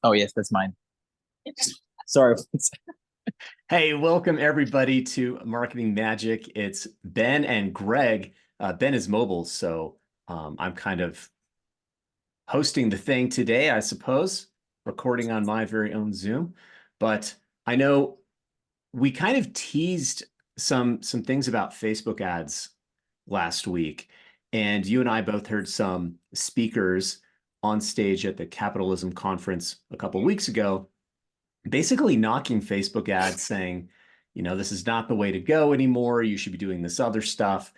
Oh, yes, that's mine. Sorry. Hey, welcome everybody to Marketing Magic. It's Ben and Greg. Ben is mobile, so I'm kind of hosting the thing today, I suppose, recording on my very own Zoom. But I know we kind of teased some things about Facebook ads last week, and you and I both heard some speakers on stage at the Capitalism Conference a couple of weeks ago basically knocking Facebook ads, saying, this is not the way to go anymore. You should be doing this other stuff.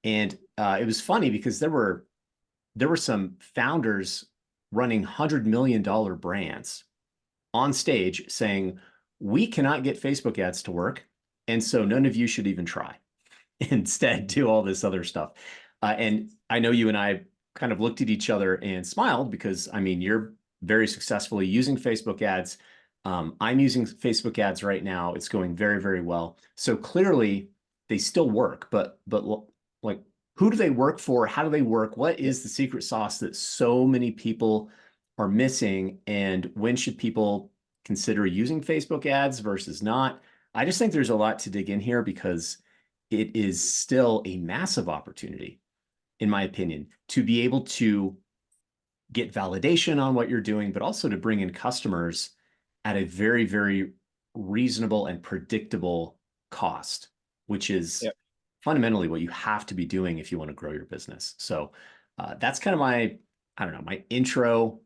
And it was funny because there were some founders running $100 million brands on stage saying, we cannot get Facebook ads to work. And so none of you should even try. Instead, do all this other stuff. And I know you and I kind of looked at each other and smiled because, I mean, you're very successfully using Facebook ads. I'm using Facebook ads right now. It's going very, very well. So clearly they still work, but like, who do they work for? How do they work? What is the secret sauce that so many people are missing? And when should people consider using Facebook ads versus not? I just think there's a lot to dig in here because it is still a massive opportunity, in my opinion, to be able to get validation on what you're doing, but also to bring in customers at a very, very reasonable and predictable cost, which is Yep. fundamentally what you have to be doing if you want to grow your business. So that's kind of I don't know, my intro.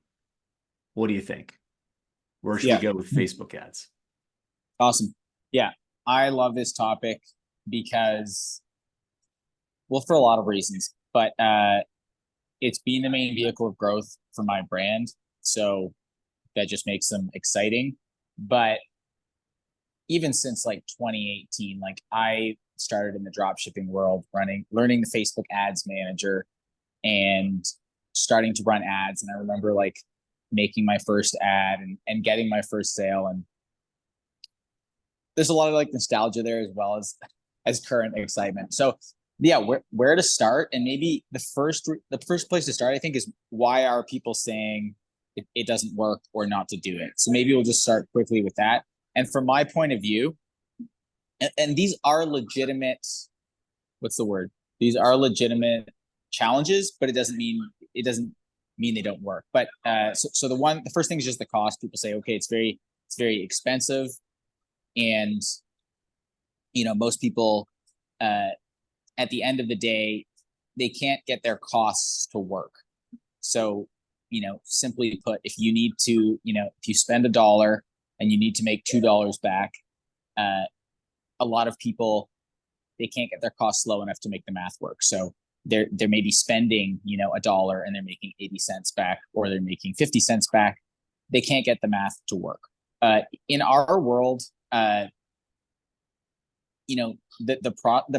What do you think? Where should we Yeah. go with Facebook ads? Awesome. Yeah. I love this topic because, well, for a lot of reasons, but it's been the main vehicle of growth for my brand. So that just makes them exciting. But even since like 2018, like I started in the drop shipping world, learning the Facebook ads manager and starting to run ads. And I remember like making my first ad and getting my first sale. And there's a lot of like nostalgia there as current excitement. So yeah, where to start? And maybe the first place to start, I think, is why are people saying it doesn't work or not to do it? So maybe we'll just start quickly with that. And from my point of view, and these are legitimate, what's the word? These are legitimate challenges, but it doesn't mean they don't work. But so the first thing is just the cost. People say, okay, it's very expensive, and most people at the end of the day, they can't get their costs to work. So simply put, if you spend $1 and you need to make $2 back, a lot of people, they can't get their costs low enough to make the math work. So they're maybe spending $1 and they're making 80 cents back, or they're making 50 cents back. They can't get the math to work. In our world, the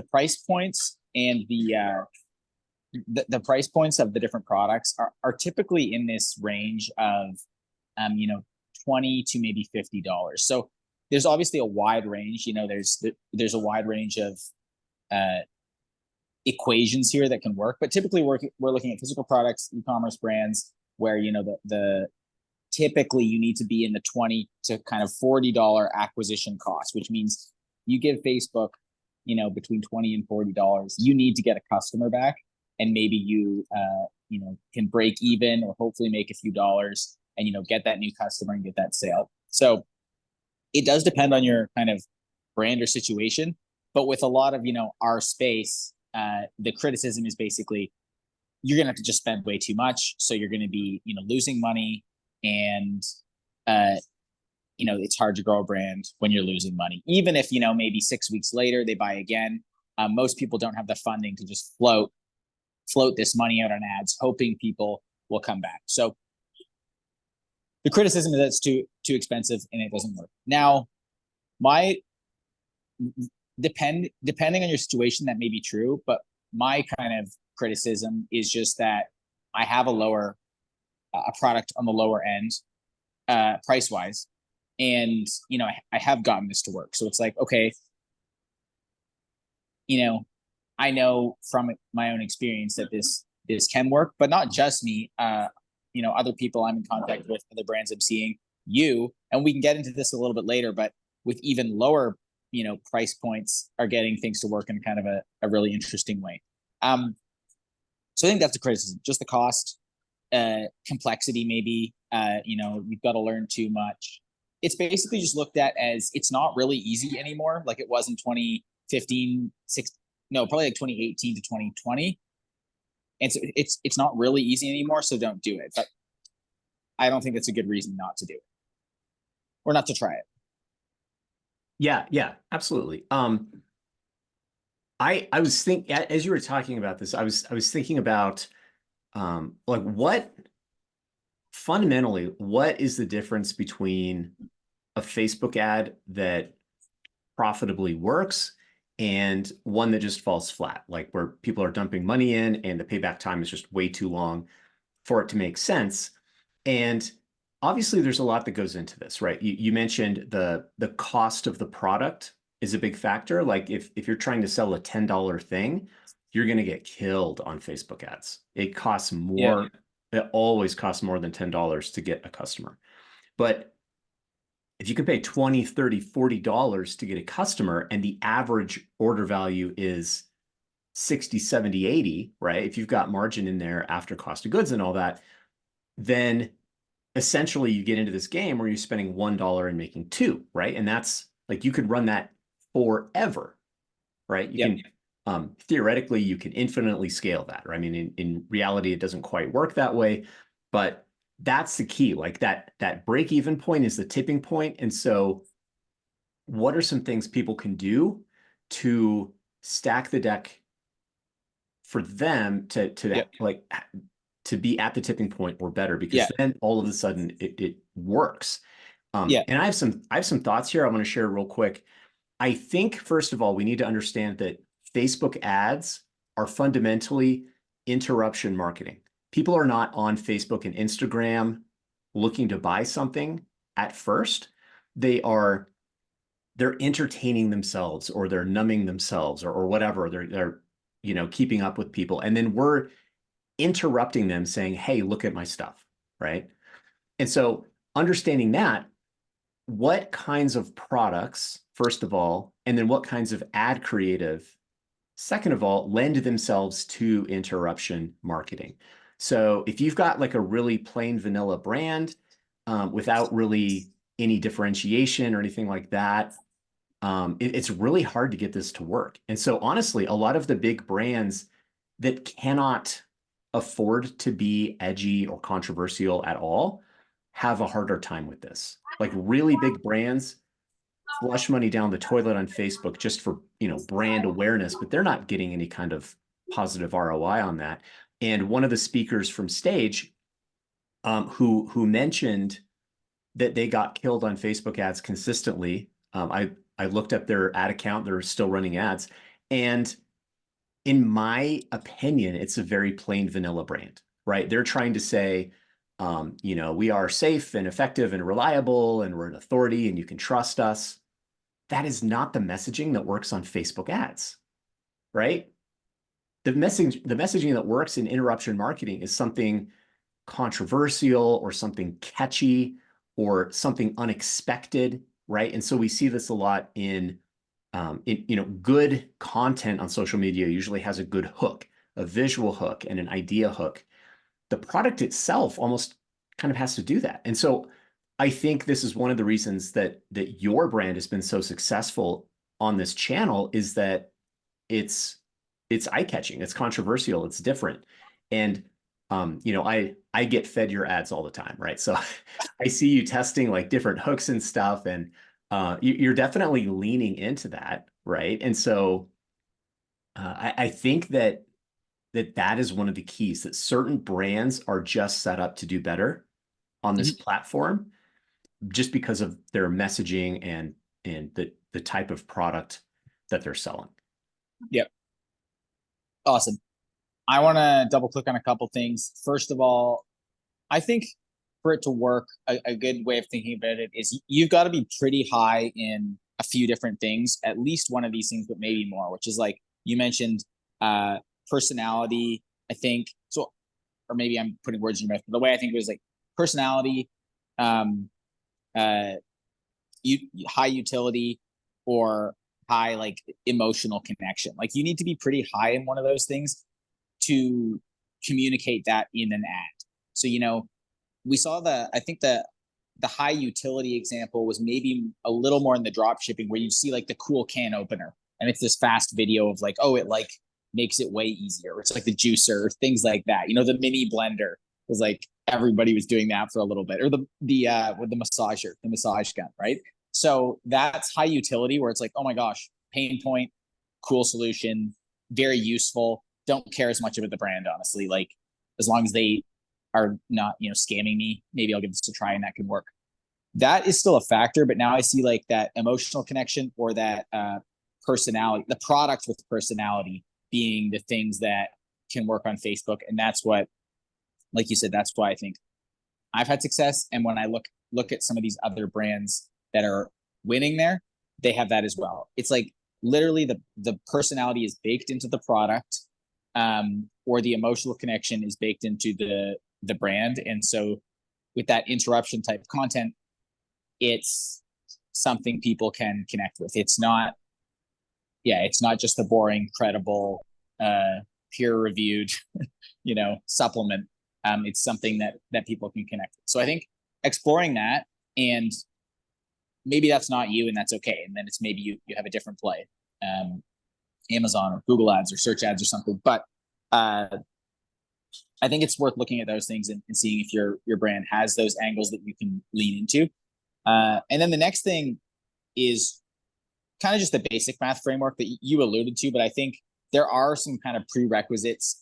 price points and the price points of the different products are typically in this range of 20 to maybe $50. So there's obviously a wide range. There's a wide range of equations here that can work, but typically we're looking at physical products, e-commerce brands, where the typically you need to be in the 20 to kind of $40 acquisition cost, which means you give Facebook between 20 and $40. You need to get a customer back, and maybe you can break even or hopefully make a few dollars and get that new customer and get that sale. So it does depend on your kind of brand or situation, but with a lot of our space, the criticism is basically you're gonna have to just spend way too much, so you're gonna be losing money, and it's hard to grow a brand when you're losing money. Even if maybe 6 weeks later they buy again, most people don't have the funding to just float this money out on ads, hoping people will come back. So the criticism is that it's too expensive and it doesn't work. Now, my depending on your situation, that may be true, but my kind of criticism is just that I have a product on the lower end, price wise, and I have gotten this to work. So it's like, okay, I know from my own experience that this can work, but not just me. other people I'm in contact with, other brands I'm seeing, and we can get into this a little bit later, but with even lower, price points are getting things to work in kind of a really interesting way. So I think that's a criticism, just the cost, complexity, maybe, you've got to learn too much. It's basically just looked at as it's not really easy anymore, like it was in 2015, probably like 2018 to 2020. And so it's not really easy anymore, so don't do it. But I don't think that's a good reason not to do it or not to try it. Yeah, absolutely. I was thinking, as you were talking about this, I was thinking about like fundamentally, what is the difference between a Facebook ad that profitably works and one that just falls flat, like where people are dumping money in and the payback time is just way too long for it to make sense. And obviously there's a lot that goes into this, right? You mentioned the cost of the product is a big factor. Like if you're trying to sell a $10 thing, you're going to get killed on Facebook ads. It costs more. It always costs more than $10 to get a customer. But if you can pay $20, $30, $40 to get a customer and the average order value is 60, 70, 80, right? If you've got margin in there after cost of goods and all that, then essentially you get into this game where you're spending $1 and making $2, right? And that's like, you could run that forever, right? You can, theoretically, you can infinitely scale that, right? I mean, in reality, it doesn't quite work that way, but that's the key. Like that break-even point is the tipping point. And so what are some things people can do to stack the deck for them to like to be at the tipping point or better, because then all of a sudden it works. And I have some thoughts here I want to share real quick. I think, first of all, we need to understand that Facebook ads are fundamentally interruption marketing. People are not on Facebook and Instagram looking to buy something at first. They're entertaining themselves, or they're numbing themselves, or whatever. They're keeping up with people. And then we're interrupting them saying, hey, look at my stuff, right? And so understanding that, what kinds of products, first of all, and then what kinds of ad creative, second of all, lend themselves to interruption marketing. So if you've got like a really plain vanilla brand without really any differentiation or anything like that, it's really hard to get this to work. And so honestly, a lot of the big brands that cannot afford to be edgy or controversial at all have a harder time with this. Like really big brands flush money down the toilet on Facebook just for, brand awareness, but they're not getting any kind of positive ROI on that. And one of the speakers from stage who mentioned that they got killed on Facebook ads consistently. I looked up their ad account. They're still running ads. And in my opinion, it's a very plain vanilla brand, right? They're trying to say, we are safe and effective and reliable, and we're an authority and you can trust us. That is not the messaging that works on Facebook ads, right? The messaging that works in interruption marketing is something controversial or something catchy or something unexpected, right? And so we see this a lot in good content on social media usually has a good hook, a visual hook, and an idea hook. The product itself almost kind of has to do that. And so I think this is one of the reasons that your brand has been so successful on this channel, is that it's eye-catching, it's controversial, it's different. And I get fed your ads all the time, right? So I see you testing like different hooks and stuff, and you're definitely leaning into that, right? And so I think that is one of the keys, that certain brands are just set up to do better on this platform just because of their messaging and the type of product that they're selling. Yep. Awesome. I want to double click on a couple things. First of all, I think for it to work, a good way of thinking about it is you've got to be pretty high in a few different things, at least one of these things, but maybe more, which is like you mentioned, personality. I think so. or maybe I'm putting words in your mouth, but the way I think it was like personality, um, uh, high utility, or high like emotional connection. Like you need to be pretty high in one of those things to communicate that in an ad. So, we saw I think the high utility example was maybe a little more in the drop shipping where you see like the cool can opener and it's this fast video of like, oh, it like makes it way easier. Or it's like the juicer, things like that. The mini blender was like everybody was doing that for a little bit, or the with the massager, the massage gun, right? So that's high utility where it's like, oh my gosh, pain point, cool solution, very useful. Don't care as much about the brand, honestly. Like as long as they are not, scamming me, maybe I'll give this a try and that can work. That is still a factor, but now I see like that emotional connection or that personality, the product with personality being the things that can work on Facebook. And that's what, like you said, that's why I think I've had success. And when I look at some of these other brands that are winning there, they have that as well. It's like literally the personality is baked into the product, or the emotional connection is baked into the brand. And so with that interruption type content, it's something people can connect with. It's not just the boring, credible, peer reviewed, supplement. It's something that people can connect with. So I think exploring that, and maybe that's not you and that's okay. And then it's maybe you have a different play, Amazon or Google ads or search ads or something. But I think it's worth looking at those things and seeing if your brand has those angles that you can lean into. And then the next thing is kind of just the basic math framework that you alluded to, but I think there are some kind of prerequisites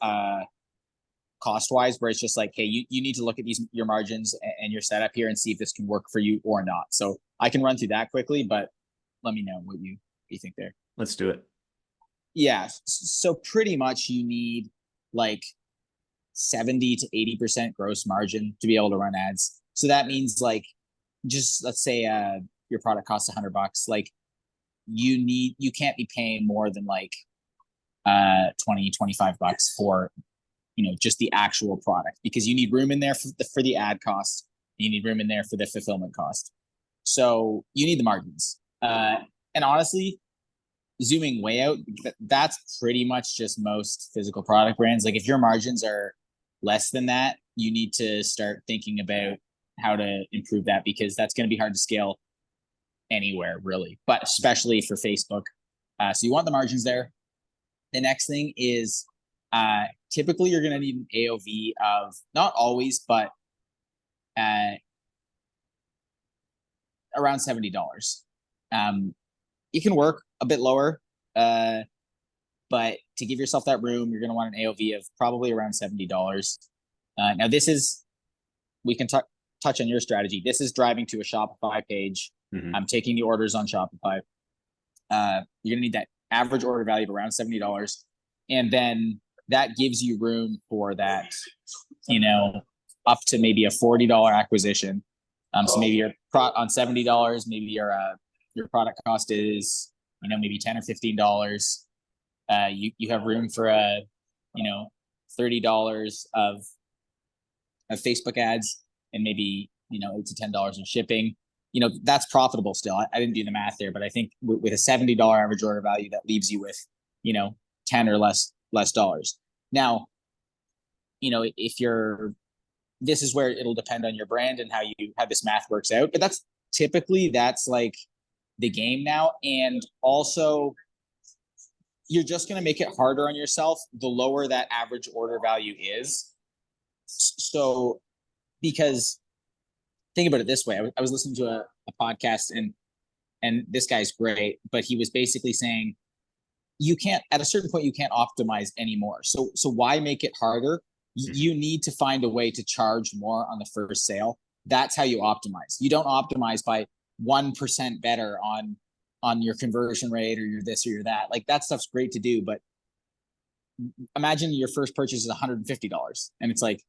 cost-wise where it's just like, hey, you need to look at your margins and your setup here and see if this can work for you or not. So I can run through that quickly, but let me know what you think there. Let's do it. Yeah. So pretty much you need like 70 to 80% gross margin to be able to run ads. So that means like, just let's say your product costs $100. Like you can't be paying more than like 20, $25 for, just the actual product, because you need room in there for the ad cost. You need room in there for the fulfillment cost. So you need the margins. And honestly, zooming way out, that's pretty much just most physical product brands. Like if your margins are less than that, you need to start thinking about how to improve that, because that's going to be hard to scale anywhere really, but especially for Facebook. So you want the margins there. The next thing is typically you're going to need an AOV of, not always, but around $70. You can work a bit lower, but to give yourself that room, you're going to want an AOV of probably around $70. Now we can touch on your strategy. This is driving to a Shopify page. Mm-hmm. I'm taking the orders on Shopify. You're going to need that average order value of around $70. And then that gives you room for that, up to maybe a $40 acquisition. So maybe you're on $70, maybe your product cost is, maybe $10 or $15. You have room for $30 of Facebook ads and maybe, $8 to $10 in shipping. That's profitable still. I didn't do the math there, but I think with a $70 average order value, that leaves you with, 10 or less dollars. Now, this is where it'll depend on your brand and how this math works out. But that's like the game now. And also, you're just going to make it harder on yourself the lower that average order value is. So, because think about it this way, I was listening to a podcast and this guy's great, but he was basically saying at a certain point, you can't optimize anymore. So why make it harder? You need to find a way to charge more on the first sale. That's how you optimize. You don't optimize by 1% better on your conversion rate or your this or your that. Like that stuff's great to do, but imagine your first purchase is $150 and it's like,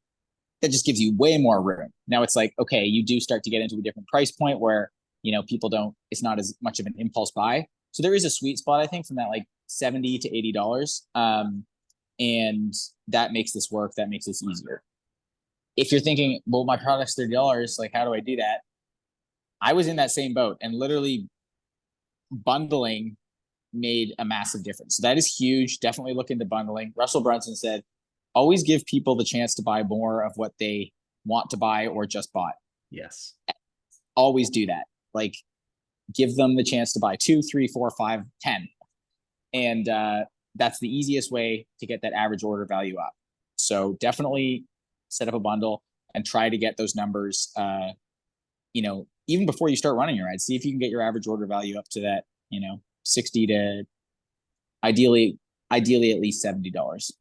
that just gives you way more room. Now it's like, okay, you do start to get into a different price point where, it's not as much of an impulse buy. So there is a sweet spot, I think, from that like $70 to $80. And that makes this work. That makes this easier. if you're thinking, well, my product's $30, like, how do I do that? I was in that same boat, and literally bundling made a massive difference. So that is huge. Definitely look into bundling. Russell Brunson said, always give people the chance to buy more of what they want to buy or just bought. Yes. Always do that. Like, give them the chance to buy 2, 3, 4, 5, 10. And that's the easiest way to get that average order value up. So definitely set up a bundle and try to get those numbers, even before you start running your ads. See if you can get your average order value up to that, 60 to ideally at least $70.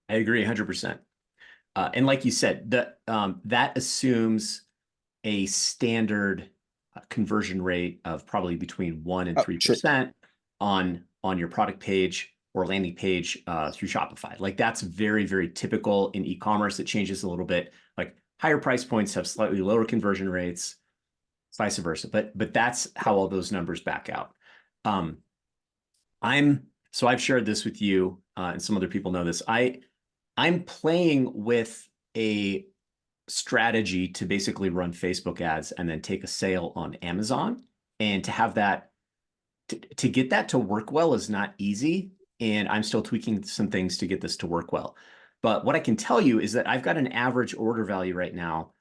I agree 100%. And like you said, that assumes a standard conversion rate of probably between 1% and 3% on your product page or landing page through Shopify. Like, that's very, very typical in e-commerce. It changes a little bit. Like, higher price points have slightly lower conversion rates, vice versa. But that's how all those numbers back out. I've shared this with you, and some other people know this. I'm playing with a strategy to basically run Facebook ads and then take a sale on Amazon. And to have that, to get that to work well is not easy. And I'm still tweaking some things to get this to work well. But what I can tell you is that I've got an average order value right now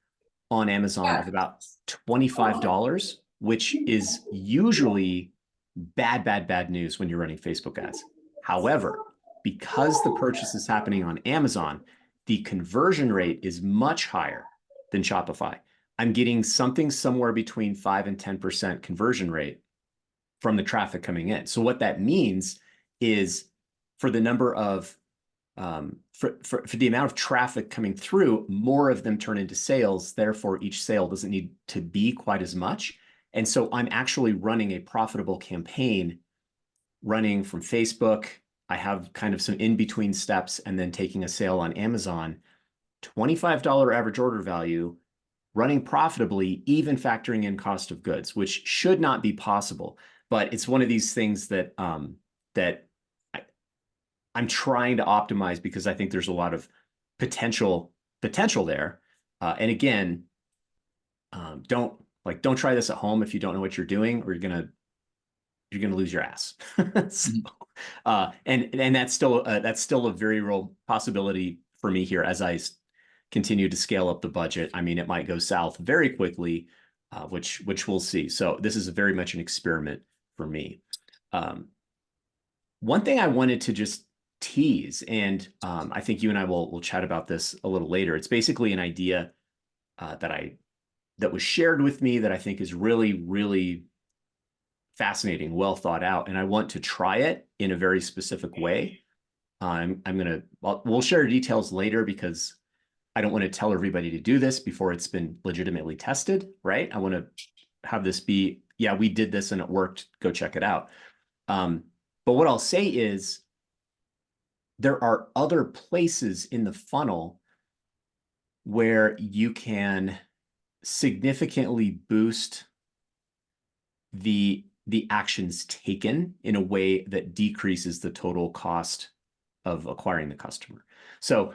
on Amazon of about $25, which is usually bad news when you're running Facebook ads. However, because the purchase is happening on Amazon, the conversion rate is much higher than Shopify. I'm getting something somewhere between 5 and 10% conversion rate from the traffic coming in. So what that means is, for the number of for the amount of traffic coming through, more of them turn into sales. Therefore, each sale doesn't need to be quite as much. And so I'm actually running a profitable campaign running from Facebook. I have kind of some in-between steps and then taking a sale on Amazon. $25 average order value, running profitably, even factoring in cost of goods, which should not be possible. But it's one of these things that I'm trying to optimize, because I think there's a lot of potential there. And again, don't try this at home if you don't know what you're doing, or you're gonna lose your ass. So, and that's still a very real possibility for me here as I continue to scale up the budget. I mean, it might go south very quickly, which we'll see. So this is very much an experiment for me. One thing I wanted to just tease, and I think you and I will chat about this a little later. It's basically an idea that was shared with me that I think is really, really fascinating, well thought out, and I want to try it in a very specific way. We'll share details later, because I don't want to tell everybody to do this before it's been legitimately tested, right? I want to have this be, yeah, we did this and it worked, go check it out. But what I'll say is, there are other places in the funnel where you can significantly boost the actions taken in a way that decreases the total cost of acquiring the customer. So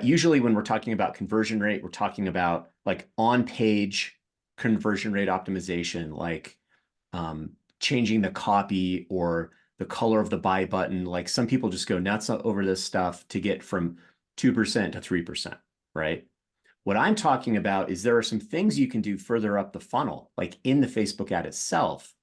usually when we're talking about conversion rate, we're talking about like on-page conversion rate optimization, like changing the copy or the color of the buy button. Like, some people just go nuts over this stuff to get from 2% to 3%, right? What I'm talking about is there are some things you can do further up the funnel, like in the Facebook ad itself,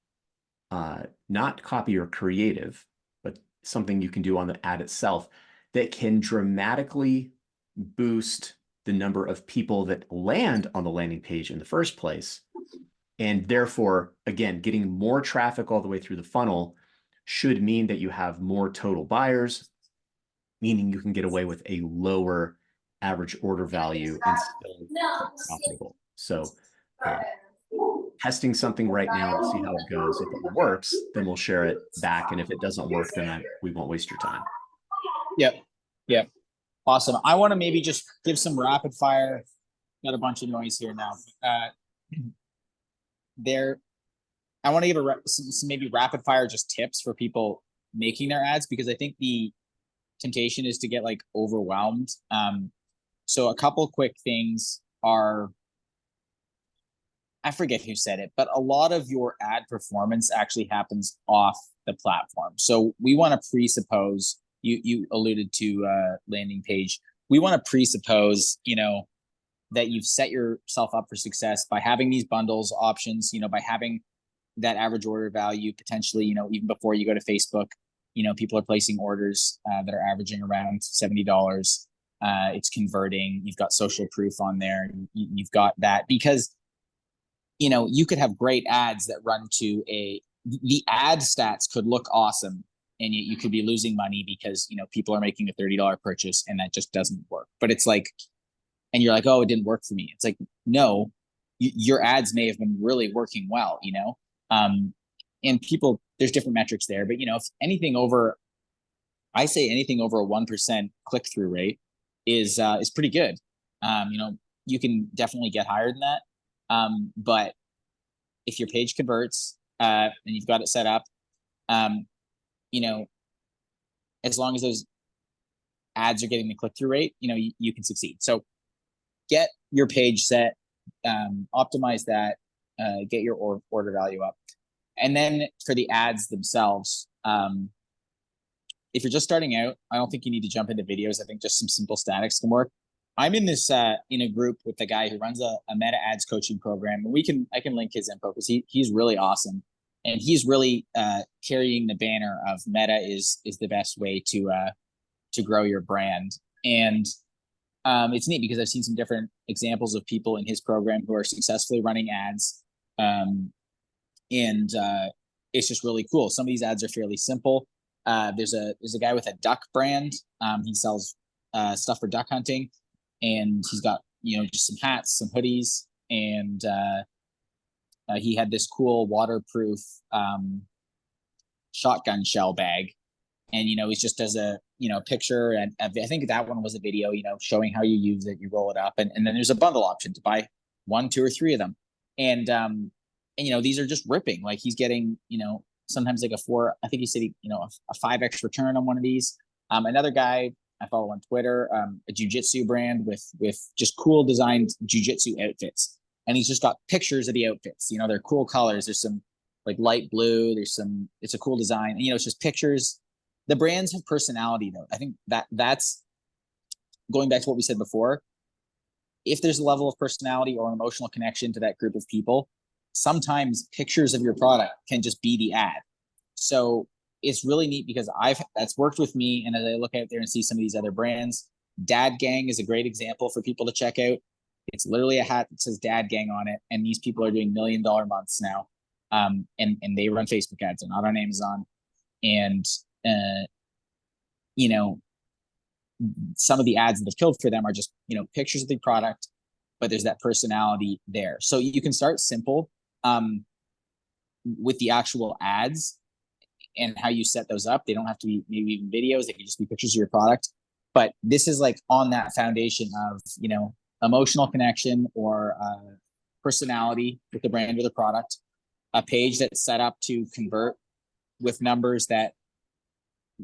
not copy or creative, but something you can do on the ad itself that can dramatically boost the number of people that land on the landing page in the first place. And therefore, again, getting more traffic all the way through the funnel should mean that you have more total buyers, meaning you can get away with a lower average order value and still be profitable. So testing something right now, we'll see how it goes. If it works, then we'll share it back. And if it doesn't work, then we won't waste your time. Yep. Awesome. I want to maybe just give some rapid fire. Got a bunch of noise here now. I want to give some maybe rapid fire just tips for people making their ads, because I think the temptation is to get like overwhelmed. So a couple quick things are, I forget who said it, but a lot of your ad performance actually happens off the platform. So we want to presuppose, you alluded to landing page. We want to presuppose, that you've set yourself up for success by having these bundles options, by having that average order value potentially, even before you go to Facebook, people are placing orders that are averaging around $70. It's converting. You've got social proof on there. You've got that because you could have great ads that run to the ad stats could look awesome, and you could be losing money because people are making a $30 purchase and that just doesn't work. But it's like, and you're like, oh, it didn't work for me. It's like, no, your ads may have been really working well, and people, there's different metrics there, but if anything over, I say anything over a 1% click-through rate is pretty good. You can definitely get higher than that. But if your page converts and you've got it set up, as long as those ads are getting the click-through rate, you can succeed. So get your page set, optimize that, get your order value up. And then for the ads themselves, if you're just starting out, I don't think you need to jump into videos. I think just some simple statics can work. I'm in this in a group with the guy who runs a Meta ads coaching program, and I can link his info because he's really awesome, and he's really carrying the banner of Meta is the best way to grow your brand. And it's neat because I've seen some different examples of people in his program who are successfully running ads, and it's just really cool. Some of these ads are fairly simple. There's a guy with a duck brand. He sells stuff for duck hunting. And he's got, just some hats, some hoodies, and he had this cool waterproof shotgun shell bag. And, he just does a, picture. And I think that one was a video, showing how you use it. You roll it up. And then there's a bundle option to buy 1, 2, or 3 of them. And these are just ripping. Like he's getting, sometimes like I think he said, a 5x return on one of these. Another guy I follow on Twitter, a jujitsu brand with just cool designed jujitsu outfits. And he's just got pictures of the outfits. They're cool colors. There's some like light blue. It's a cool design. And, it's just pictures. The brands have personality though. I think that's going back to what we said before. If there's a level of personality or an emotional connection to that group of people, sometimes pictures of your product can just be the ad. So it's really neat because that's worked with me. And as I look out there and see some of these other brands, Dad Gang is a great example for people to check out. It's literally a hat that says Dad Gang on it. And these people are doing $1 million months now. And they run Facebook ads and not on Amazon. And, some of the ads that have killed for them are just, pictures of the product, but there's that personality there. So you can start simple with the actual ads and how you set those up. They don't have to be maybe even videos. They can just be pictures of your product. But this is like on that foundation of, emotional connection or personality with the brand or the product, a page that's set up to convert with numbers that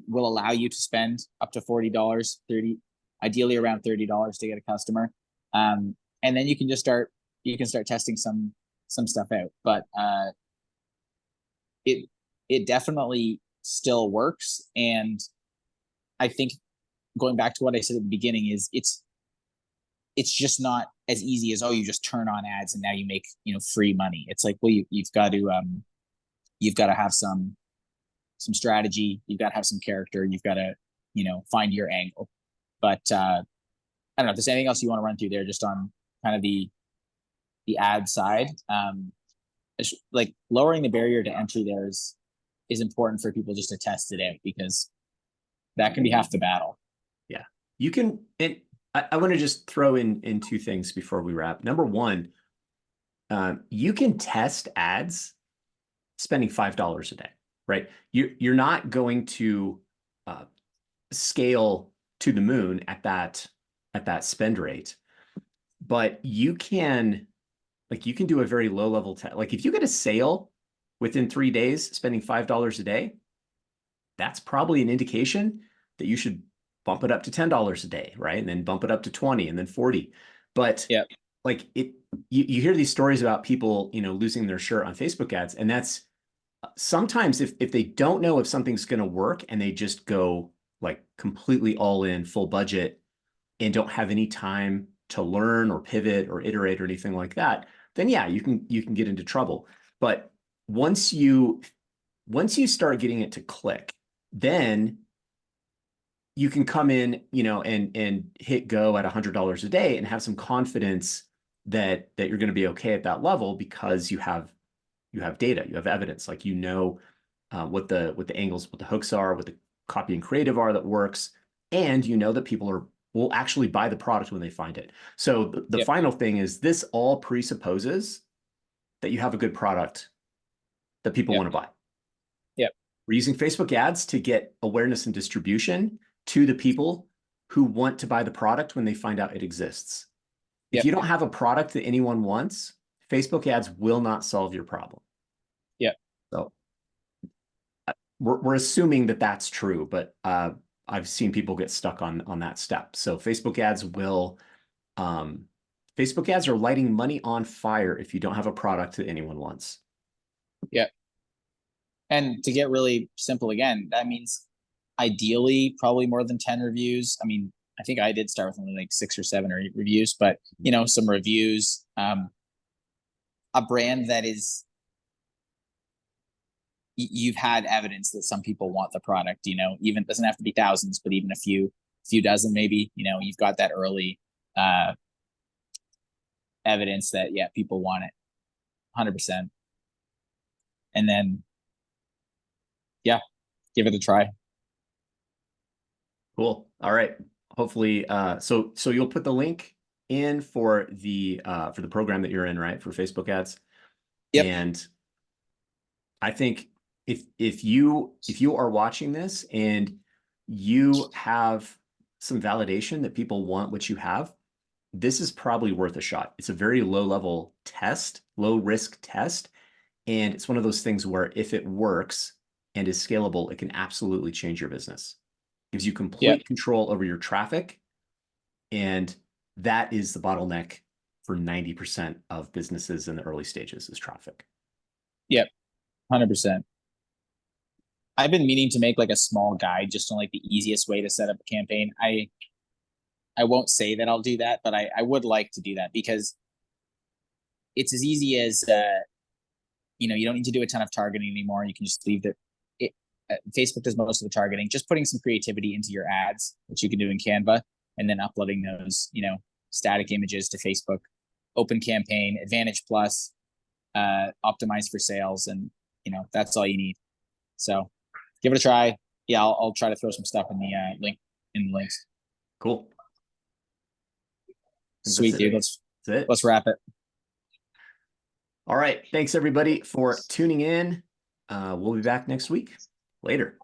will allow you to spend up to $40, $30, ideally around $30 to get a customer. And then you can start testing some stuff out. But it definitely still works. And I think going back to what I said at the beginning is it's just not as easy as, you just turn on ads and now you make, free money. It's like, well, you've got to have some strategy. You've got to have some character. You've got to, find your angle. But I don't know if there's anything else you want to run through there just on kind of the ad side. Like lowering the barrier to entry there is important for people just to test it out because that can be half the battle. Yeah, you can. And I want to just throw in 2 things before we wrap. Number one, you can test ads spending $5 a day, right? You're not going to scale to the moon at that spend rate, but you can do a very low level test. Like if you get a sale within 3 days, spending $5 a day, that's probably an indication that you should bump it up to $10 a day, right? And then bump it up to 20 and then 40. But Yeah. like you hear these stories about people, losing their shirt on Facebook ads. And that's sometimes if they don't know if something's going to work and they just go like completely all in full budget and don't have any time to learn or pivot or iterate or anything like that, then yeah, you can get into trouble. But once you start getting it to click, then you can come in, and hit go at $100 a day and have some confidence that you're going to be okay at that level because you have data, you have evidence, like what the angles, what the hooks are, what the copy and creative are that works, and that people will actually buy the product when they find it. So the Yep. final thing is this all presupposes that you have a good product that people Yep. want to buy. Yep. We're using Facebook ads to get awareness and distribution to the people who want to buy the product when they find out it exists. If Yep. you don't have a product that anyone wants, Facebook ads will not solve your problem. Yep. So we're assuming that that's true, but I've seen people get stuck on that step. So Facebook ads are lighting money on fire if you don't have a product that anyone wants. Yep. And to get really simple again, that means ideally probably more than 10 reviews. I mean, I think I did start with only like 6 or 7 or 8 reviews, but some reviews, a brand that is, you've had evidence that some people want the product, even doesn't have to be thousands, but even a few dozen, maybe, you've got that early, evidence that, yeah, people want it 100%. And then, yeah, give it a try. Cool. All right. Hopefully, so you'll put the link in for the program that you're in, right? For Facebook ads. Yep. And I think if you are watching this and you have some validation that people want what you have, this is probably worth a shot. It's a very low test, low risk test. And it's one of those things where if it works and is scalable, it can absolutely change your business. Gives you complete control over your traffic. And that is the bottleneck for 90% of businesses in the early stages is traffic. Yep. 100%. I've been meaning to make like a small guide just on like the easiest way to set up a campaign. I won't say that I'll do that, but I would like to do that because it's as easy as you don't need to do a ton of targeting anymore. You can just leave Facebook does most of the targeting. Just putting some creativity into your ads, which you can do in Canva, and then uploading those static images to Facebook. Open campaign, Advantage Plus, optimize for sales, and that's all you need. So give it a try. Yeah, I'll try to throw some stuff in the links. Cool. Sweet, dude. Let's wrap it. All right. Thanks everybody for tuning in. We'll be back next week. Later.